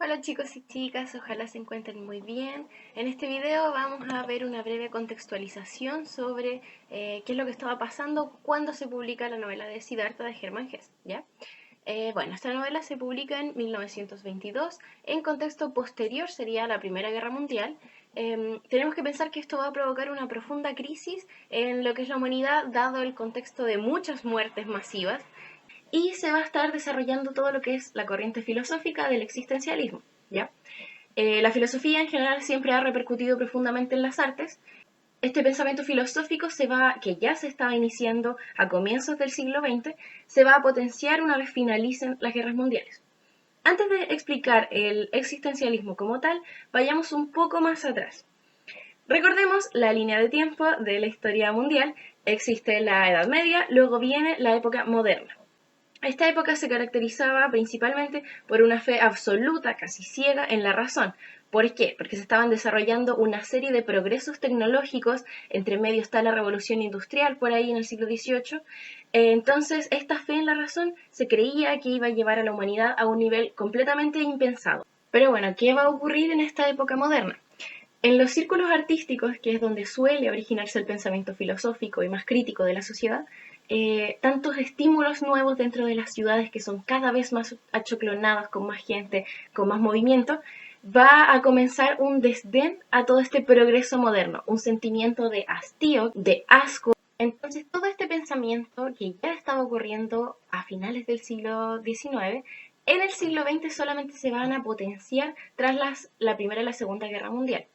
Hola chicos y chicas, ojalá se encuentren muy bien. En este video vamos a ver una breve contextualización sobre qué es lo que estaba pasando cuando se publica la novela de Siddhartha de Hermann Hesse, ¿ya? Bueno, esta novela se publica en 1922, en contexto posterior sería la Primera Guerra Mundial. Tenemos que pensar que esto va a provocar una profunda crisis en lo que es la humanidad, dado el contexto de muchas muertes masivas, y se va a estar desarrollando todo lo que es la corriente filosófica del existencialismo, ¿ya? La filosofía en general siempre ha repercutido profundamente en las artes. Este pensamiento filosófico que ya se estaba iniciando a comienzos del siglo XX, se va a potenciar una vez finalicen las guerras mundiales. Antes de explicar el existencialismo como tal, vayamos un poco más atrás. Recordemos la línea de tiempo de la historia mundial. Existe la Edad Media, luego viene la época moderna. Esta época se caracterizaba principalmente por una fe absoluta, casi ciega, en la razón. ¿Por qué? Porque se estaban desarrollando una serie de progresos tecnológicos, entre medio está la revolución industrial por ahí en el siglo XVIII. Entonces, esta fe en la razón se creía que iba a llevar a la humanidad a un nivel completamente impensado. Pero bueno, ¿qué va a ocurrir en esta época moderna? En los círculos artísticos, que es donde suele originarse el pensamiento filosófico y más crítico de la sociedad, tantos estímulos nuevos dentro de las ciudades que son cada vez más achoclonadas, con más gente, con más movimiento, va a comenzar un desdén a todo este progreso moderno, un sentimiento de hastío, de asco. Entonces, todo este pensamiento que ya estaba ocurriendo a finales del siglo XIX, en el siglo XX solamente se van a potenciar tras la Primera y la Segunda Guerra Mundial.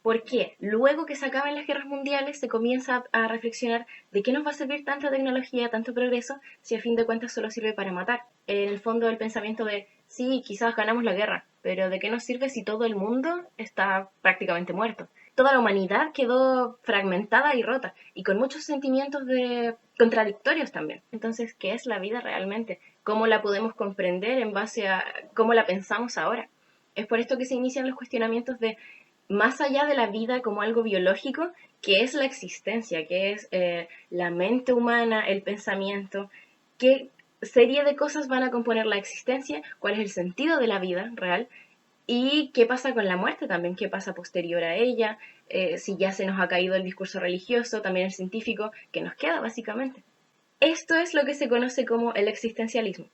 ¿Por qué? Luego que se acaban las guerras mundiales se comienza a reflexionar de qué nos va a servir tanta tecnología, tanto progreso, si a fin de cuentas solo sirve para matar. En el fondo el pensamiento de, sí, quizás ganamos la guerra, pero ¿de qué nos sirve si todo el mundo está prácticamente muerto? Toda la humanidad quedó fragmentada y rota, y con muchos sentimientos contradictorios también. Entonces, ¿qué es la vida realmente? ¿Cómo la podemos comprender en base a cómo la pensamos ahora? Es por esto que se inician los cuestionamientos de más allá de la vida como algo biológico, que es la existencia, que es la mente humana, el pensamiento, qué serie de cosas van a componer la existencia, cuál es el sentido de la vida real y qué pasa con la muerte también, qué pasa posterior a ella, si ya se nos ha caído el discurso religioso, también el científico, que nos queda básicamente. Esto es lo que se conoce como el existencialismo.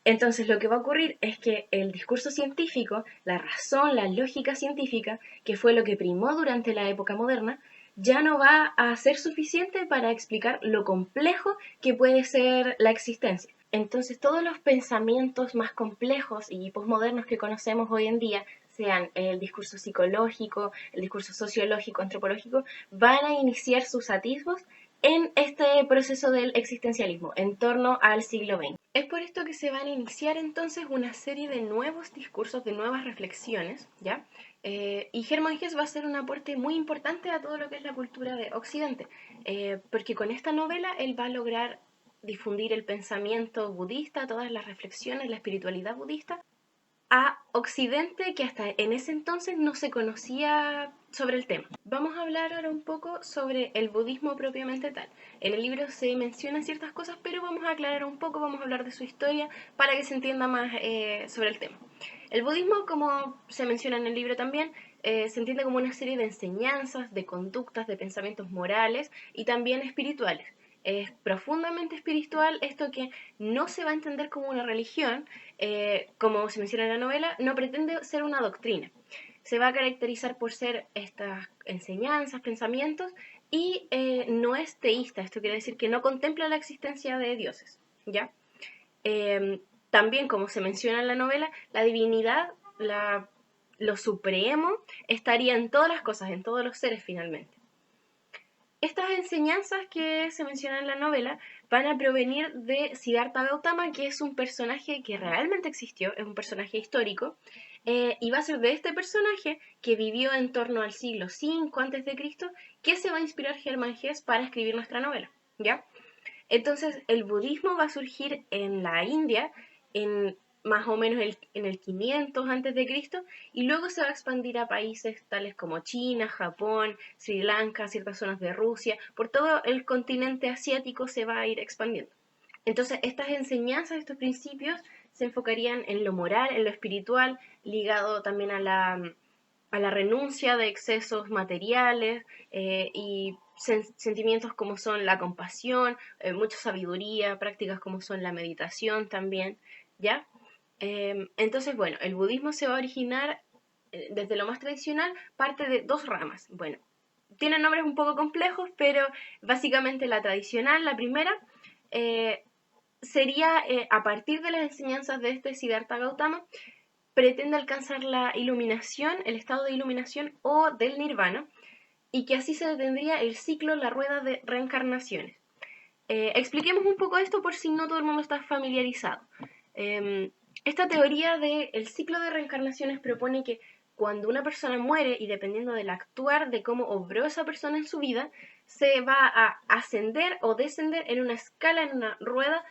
Entonces lo que va a ocurrir es que el discurso científico, la razón, la lógica científica, que fue lo que primó durante la época moderna, ya no va a ser suficiente para explicar lo complejo que puede ser la existencia. Entonces todos los pensamientos más complejos y posmodernos que conocemos hoy en día, sean el discurso psicológico, el discurso sociológico, antropológico, van a iniciar sus atisbos en este proceso del existencialismo, en torno al siglo XX. Es por esto que se van a iniciar entonces una serie de nuevos discursos, de nuevas reflexiones, ¿ya? Y Hermann Hesse va a ser un aporte muy importante a todo lo que es la cultura de Occidente, porque con esta novela él va a lograr difundir el pensamiento budista, todas las reflexiones, la espiritualidad budista, a Occidente que hasta en ese entonces no se conocía sobre el tema. Vamos a hablar ahora un poco sobre el budismo propiamente tal. En el libro se mencionan ciertas cosas, pero vamos a aclarar un poco, vamos a hablar de su historia para que se entienda más sobre el tema. El budismo, como se menciona en el libro también, se entiende como una serie de enseñanzas, de conductas, de pensamientos morales y también espirituales. Es profundamente espiritual, esto que no se va a entender como una religión, como se menciona en la novela, no pretende ser una doctrina. Se va a caracterizar por ser estas enseñanzas, pensamientos, y no es teísta. Esto quiere decir que no contempla la existencia de dioses, ¿ya? También, como se menciona en la novela, la divinidad, lo supremo, estaría en todas las cosas, en todos los seres finalmente. Estas enseñanzas que se mencionan en la novela van a provenir de Siddhartha Gautama, que es un personaje que realmente existió, es un personaje histórico, y va a ser de este personaje que vivió en torno al siglo V a.C. que se va a inspirar Hermann Hesse para escribir nuestra novela, ¿ya? Entonces, el budismo va a surgir en la India en más o menos en el 500 antes de Cristo y luego se va a expandir a países tales como China, Japón, Sri Lanka, ciertas zonas de Rusia, por todo el continente asiático se va a ir expandiendo. Entonces, estas enseñanzas, estos principios se enfocarían en lo moral, en lo espiritual, ligado también a la renuncia de excesos materiales y sentimientos como son la compasión, mucha sabiduría, prácticas como son la meditación también, ¿ya? Entonces, bueno, el budismo se va a originar desde lo más tradicional, parte de dos ramas. Bueno, tienen nombres un poco complejos, pero básicamente la tradicional, la primera, eh, sería a partir de las enseñanzas de este Siddhartha Gautama, pretende alcanzar la iluminación, el estado de iluminación o del nirvana, y que así se detendría el ciclo, la rueda de reencarnaciones. Expliquemos un poco esto por si no todo el mundo está familiarizado. Esta teoría del ciclo de reencarnaciones propone que cuando una persona muere y dependiendo del actuar, de cómo obró esa persona en su vida, se va a ascender o descender en una escala, en una rueda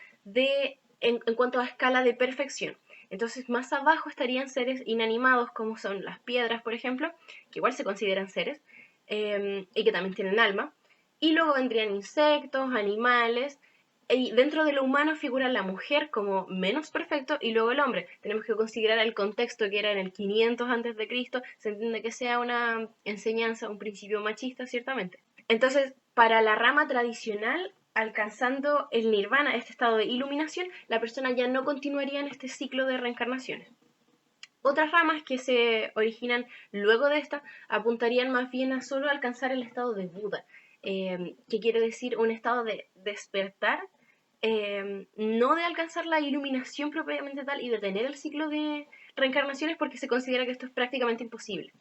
en cuanto a escala de perfección. Entonces más abajo estarían seres inanimados como son las piedras, por ejemplo, que igual se consideran seres, y que también tienen alma. Y luego vendrían insectos, animales, y dentro de lo humano figura la mujer como menos perfecto y luego el hombre. Tenemos que considerar el contexto que era en el 500 antes de Cristo, se entiende que sea una enseñanza, un principio machista, ciertamente. Entonces, para la rama tradicional, alcanzando el nirvana, este estado de iluminación, la persona ya no continuaría en este ciclo de reencarnaciones. Otras ramas que se originan luego de esta apuntarían más bien a solo alcanzar el estado de Buda, que quiere decir un estado de despertar, no de alcanzar la iluminación propiamente tal y detener el ciclo de reencarnaciones porque se considera que esto es prácticamente imposible.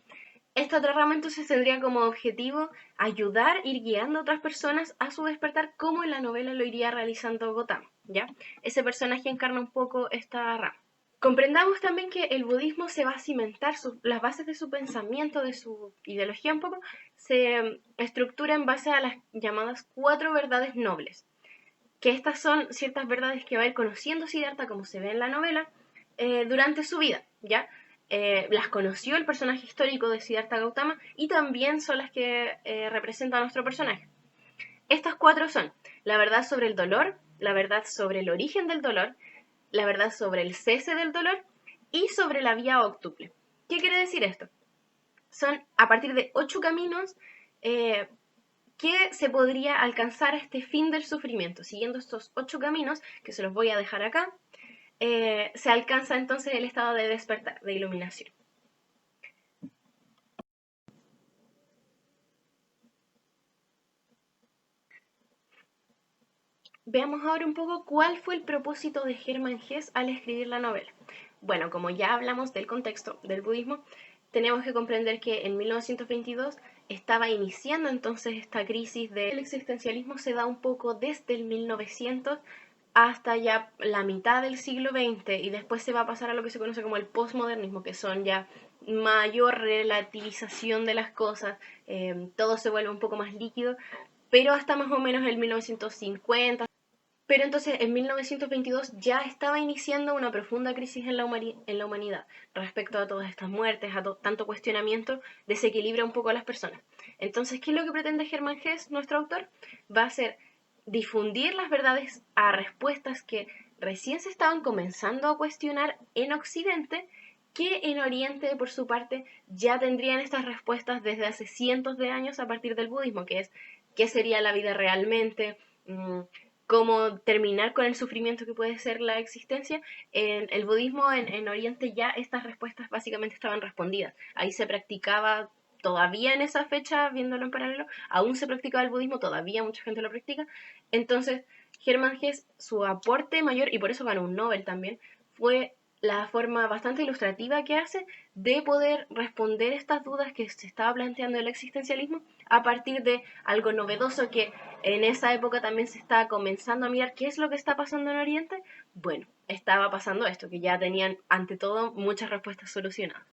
Esta otra rama entonces tendría como objetivo ayudar, ir guiando a otras personas a su despertar como en la novela lo iría realizando Gotama, ¿ya? Ese personaje encarna un poco esta rama. Comprendamos también que el budismo se va a cimentar, las bases de su pensamiento, de su ideología un poco, se estructura en base a las llamadas 4 verdades nobles, que estas son ciertas verdades que va a ir conociendo Siddhartha, como se ve en la novela, durante su vida, ¿ya? Las conoció el personaje histórico de Siddhartha Gautama y también son las que representan a nuestro personaje. Estas 4 son la verdad sobre el dolor, la verdad sobre el origen del dolor, la verdad sobre el cese del dolor y sobre la vía óctuple. ¿Qué quiere decir esto? Son a partir de 8 caminos que se podría alcanzar este fin del sufrimiento. Siguiendo estos 8 caminos, que se los voy a dejar acá, se alcanza entonces el estado de despertar, de iluminación. Veamos ahora un poco cuál fue el propósito de Hermann Hesse al escribir la novela. Bueno, como ya hablamos del contexto del budismo, tenemos que comprender que en 1922 estaba iniciando entonces esta crisis del existencialismo, se da un poco desde el 1900 hasta ya la mitad del siglo XX y después se va a pasar a lo que se conoce como el postmodernismo, que son ya mayor relativización de las cosas, todo se vuelve un poco más líquido, pero hasta más o menos el 1950. Pero entonces en 1922 ya estaba iniciando una profunda crisis en la humanidad respecto a todas estas muertes, a tanto cuestionamiento, desequilibra un poco a las personas. Entonces, ¿qué es lo que pretende Hermann Hesse, nuestro autor? Va a ser difundir las verdades a respuestas que recién se estaban comenzando a cuestionar en Occidente, que en Oriente, por su parte, ya tendrían estas respuestas desde hace cientos de años a partir del budismo, que es qué sería la vida realmente, cómo terminar con el sufrimiento que puede ser la existencia. En el budismo en Oriente ya estas respuestas básicamente estaban respondidas. Ahí se practicaba todavía en esa fecha, viéndolo en paralelo, aún se practicaba el budismo, todavía mucha gente lo practica. Entonces, Hermann Hesse, su aporte mayor, y por eso ganó un Nobel también, fue la forma bastante ilustrativa que hace de poder responder estas dudas que se estaba planteando el existencialismo a partir de algo novedoso que en esa época también se estaba comenzando a mirar qué es lo que está pasando en Oriente. Bueno, estaba pasando esto, que ya tenían ante todo muchas respuestas solucionadas.